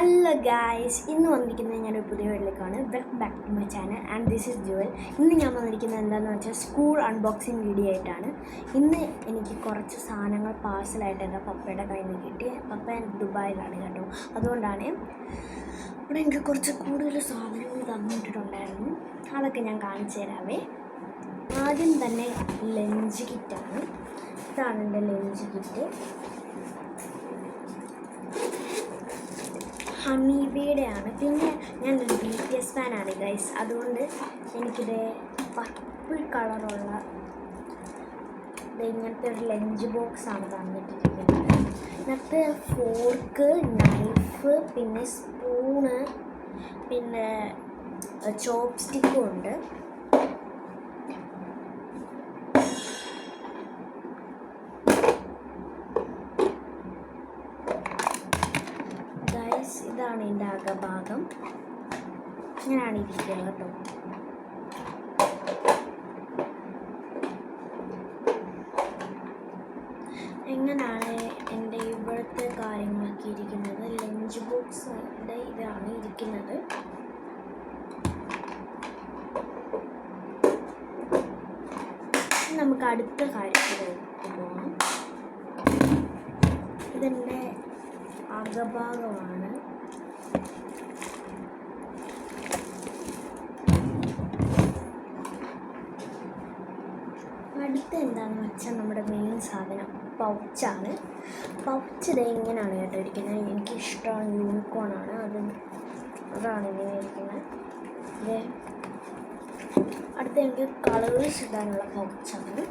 Hello guys, ഇന്ന് വന്നിരിക്കുന്നത് ഞാനൊരു പുതിയ വീട്ടിലേക്കാണ്. Welcome back to my channel and this is Jewel. ഇന്ന് ഞാൻ വന്നിരിക്കുന്നത് എന്താണെന്ന് വെച്ചാൽ സ്കൂൾ അൺബോക്സിങ് വീഡിയോ ആയിട്ടാണ്. ഇന്ന് എനിക്ക് കുറച്ച് സാധനങ്ങൾ പാഴ്സലായിട്ട് എൻ്റെ പപ്പയുടെ കയ്യിൽ നിന്ന് കിട്ടി. പപ്പ ദുബായിലാണ് കേട്ടോ, അതുകൊണ്ടാണ് ഇവിടെ എനിക്ക് കുറച്ച് കൂടുതൽ സാധനങ്ങൾ തന്നിട്ടുണ്ടായിരുന്നു. അതൊക്കെ ഞാൻ കാണിച്ചു തരാവേ. ആദ്യം തന്നെ ലഞ്ച് കിറ്റാണ്. ഇതാണ് എൻ്റെ ലഞ്ച് കിറ്റ്. ഹണീബിയുടെ ആണ്. പിന്നെ ഞാനൊരു BTS ഫാനാണ് ഗൈസ്, അതുകൊണ്ട് എനിക്കിത് പർപ്പിൾ കളറുള്ള ഇങ്ങനത്തെ ഒരു ലഞ്ച് ബോക്സാണ് തന്നിട്ടിരിക്കുന്നത്. ഇതിനകത്ത് ഫോർക്ക്, നൈഫ്, പിന്നെ സ്പൂണ്, പിന്നെ ചോപ്പ് സ്റ്റിക്കും ഉണ്ട്. ഇതാണ് എൻ്റെ അകഭാഗം, ഇങ്ങനെയാണ് ഇരിക്കുന്നത് കേട്ടോ. എങ്ങനെയാണ് എൻ്റെ ഇവിടുത്തെ കാര്യങ്ങളൊക്കെ ഇരിക്കുന്നത്. ലഞ്ച് ബോക്സിൻ്റെ ഇതാണ് ഇരിക്കുന്നത്. നമുക്ക് അടുത്ത കാര്യത്തിലേക്ക് പോകാം. ഇതെൻ്റെ അകഭാഗമാണ്. അടുത്ത എന്താണെന്ന് വെച്ചാൽ നമ്മുടെ മെയിൻ സാധനം പൗച്ചാണ്. പൗച്ച് ഇത് ഇങ്ങനെയാണ് കേട്ടോ ഇരിക്കുന്നത്. എനിക്കിഷ്ടമാണ്, യൂണിക്കോണാണ് അതാണ് ഇങ്ങനെ ഇരിക്കുന്നത്. ഇത് അടുത്ത എനിക്ക് കളേഴ്സ് ഇടാനുള്ള പൗച്ചാണ്.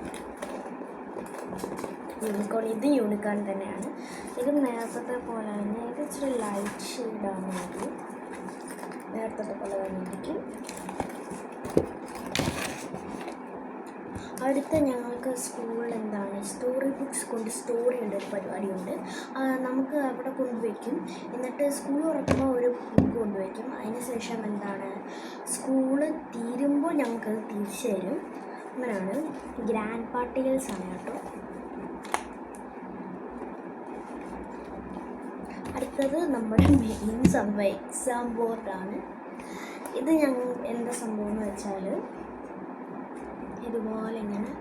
ഇത് യൂണിക്കോൺ തന്നെയാണ്. ഇത് നേരത്തെ പോലെ തന്നെ ഇത് ഇച്ചിരി ലൈറ്റ് ഷെയ്ഡാണ്. അത് നേരത്തെ പോലെ തന്നെ ഇരിക്കും. അടുത്ത ഞങ്ങൾക്ക് സ്കൂളിൽ എന്താണ് സ്റ്റോറി ബുക്സ് കൊണ്ട് സ്റ്റോറി ഉണ്ട്, ഒരു പരിപാടിയുണ്ട്. നമുക്ക് അവിടെ കൊണ്ടുവയ്ക്കും. എന്നിട്ട് സ്കൂൾ തുറക്കുമ്പോൾ ഒരു ബുക്ക് കൊണ്ടുവയ്ക്കും. അതിന് ശേഷം എന്താണ് സ്കൂള് തീരുമ്പോൾ ഞങ്ങൾക്കത് തിരിച്ചു തരും. അങ്ങനെയാണ്. ഗ്രാൻഡ് പാർട്ടികൾസാണ് കേട്ടോ. അടുത്തത് നമ്മുടെ മെയിൻ സംഭവം എക്സാം ബോർഡാണ്. ഇത് എന്താ സംഭവം എന്ന് വെച്ചാൽ ഇതുപോലെ ഇങ്ങനെ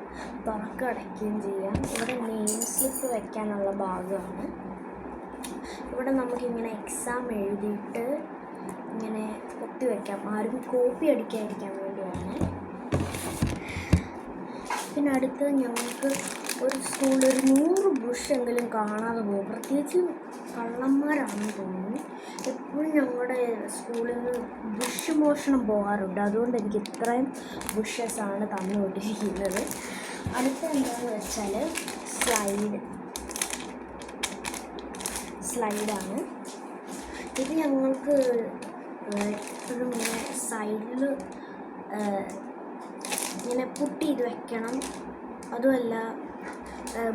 തുറക്കടയ്ക്കുകയും ചെയ്യാം. ഇവിടെ നെയിം സ്ലിപ്പ് വയ്ക്കാനുള്ള ഭാഗമാണ്. ഇവിടെ നമുക്കിങ്ങനെ എക്സാം എഴുതിയിട്ട് ഇങ്ങനെ ഒത്തി വയ്ക്കാം. ആരും കോപ്പി അടിക്കാതിരിക്കാൻ വേണ്ടിയാണ്. പിന്നെ അടുത്ത് ഞങ്ങൾക്ക് ഒരു സ്കൂളിൽ ഒരു 100 ബുഷ് എങ്കിലും കാണാതെ പോകും. പ്രത്യേകിച്ച് കള്ളന്മാരാണെന്ന് തോന്നുന്നു. എപ്പോഴും ഞങ്ങളുടെ സ്കൂളിൽ നിന്ന് ബുഷ് മോഷണം പോകാറുണ്ട്. അതുകൊണ്ട് എനിക്ക് ഇത്രയും ബുഷസാണ് തന്നുകൊണ്ടിരിക്കുന്നത്. അടുത്ത എന്താണെന്ന് വെച്ചാൽ സ്ലൈഡാണ്. ഇത് ഞങ്ങൾക്ക് എപ്പോഴും ഇങ്ങനെ സൈഡിൽ ഇങ്ങനെ പുട്ടി ചെയ്ത് വെക്കണം. അതുമല്ല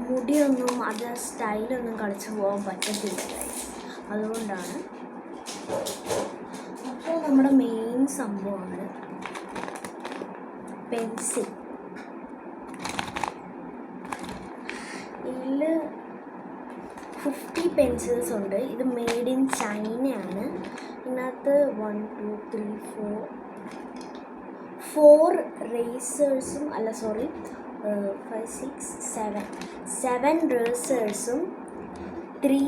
മുടിയൊന്നും അത് സ്റ്റൈലൊന്നും കളിച്ച് പോകാൻ പറ്റത്തില്ല, അതുകൊണ്ടാണ്. അപ്പോൾ നമ്മുടെ മെയിൻ സംഭവമാണ് പെൻസിൽ. ഇതിൽ 50 പെൻസിൽസ് ഉണ്ട്. ഇത് മെയ്ഡ് ഇൻ ചൈനയാണ്. ഇതിനകത്ത് 1 2 3 4 റേസേഴ്സും 5 6 7 റേസേഴ്സും 3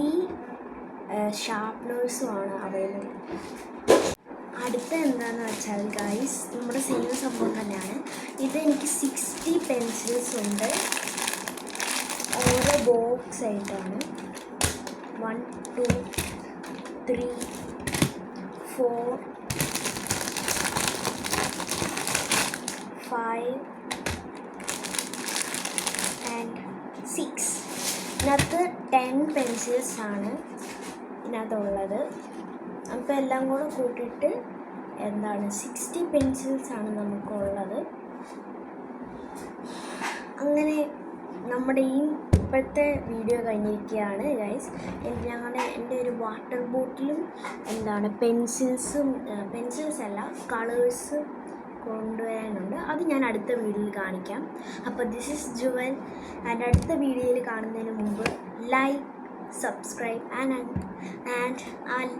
ഷാർപ്നേഴ്സുമാണ് അവൈലബിൾ. അടുത്ത എന്താണെന്ന് വെച്ചാൽ ഗൈസ്, നമ്മുടെ സെയിം സംഭവം തന്നെയാണ്. ഇത് എനിക്ക് 60 പെൻസിൽസ് ഉണ്ട്. ഓരോ ബോക്സ് ആയിട്ടാണ്. 1 2 3 4 5 and 6. ഇതിനകത്ത് 10 പെൻസിൽസാണ് ഇതിനകത്തുള്ളത്. അപ്പോൾ എല്ലാം കൂടെ കൂട്ടിയിട്ട് 60 പെൻസിൽസാണ് നമുക്കുള്ളത്. അങ്ങനെ നമ്മുടെ ഈ ഇപ്പോഴത്തെ വീഡിയോ കഴിഞ്ഞിരിക്കുകയാണ് ഗൈസ്. എൻ്റെ ഒരു വാട്ടർ ബോട്ടിലും പെൻസിൽസ് അല്ല കളേഴ്സ് കൊണ്ടുവരാനുണ്ട്. അത് ഞാൻ അടുത്ത വീഡിയോയിൽ കാണിക്കാം. അപ്പോൾ ദിസ് ഈസ് ജുവൽ. ആൻഡ് അടുത്ത വീഡിയോയിൽ കാണുന്നതിന് മുമ്പ് ലൈക്ക്, സബ്സ്ക്രൈബ് ആൻഡ്